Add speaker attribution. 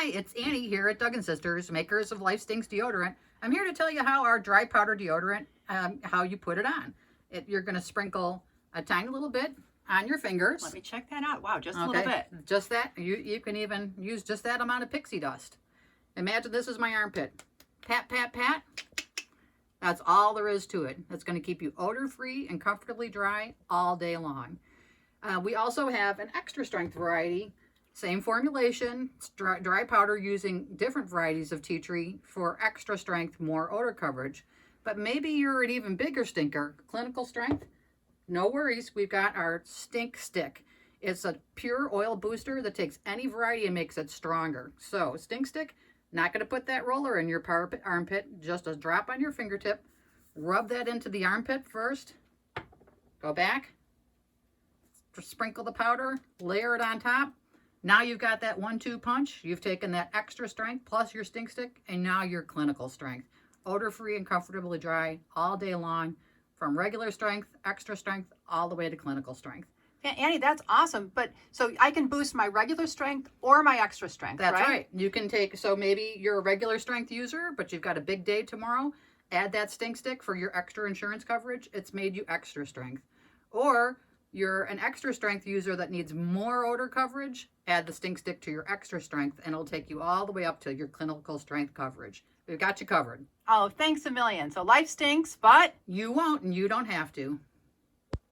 Speaker 1: Hi, it's Annie here at Doug & Sisters, makers of Life Stinks deodorant. I'm here to tell you how our dry powder deodorant, how you put it on. You're going to sprinkle a tiny little bit on your fingers.
Speaker 2: Let me check that out. Wow, just a little bit.
Speaker 1: Just that. You can even use just that amount of pixie dust. Imagine this is my armpit. Pat, pat, pat. That's all there is to it. It's going to keep you odor-free and comfortably dry all day long. We also have an extra strength variety. Same formulation, dry powder using different varieties of tea tree for extra strength, more odor coverage. But maybe you're an even bigger stinker, clinical strength. No worries, we've got our stink stick. It's a pure oil booster that takes any variety and makes it stronger. So stink stick, not going to put that roller in your armpit, just a drop on your fingertip. Rub that into the armpit first. Go back. Sprinkle the powder, layer it on top. Now you've got that 1-2 punch. You've taken that extra strength plus your stink stick, and now your clinical strength. Odor-free and comfortably dry all day long, from regular strength, extra strength, all the way to clinical strength.
Speaker 2: Yeah, Annie, that's awesome. But so I can boost my regular strength or my extra strength,
Speaker 1: That's right. You can take, so maybe you're a regular strength user, but you've got a big day tomorrow. Add that stink stick for your extra insurance coverage. It's made you extra strength. Or you're an extra strength user that needs more odor coverage, add the stink stick to your extra strength, and it'll take you all the way up to your clinical strength coverage. We've got you covered.
Speaker 2: Oh, thanks a million. So life stinks, but
Speaker 1: you won't, and you don't have to.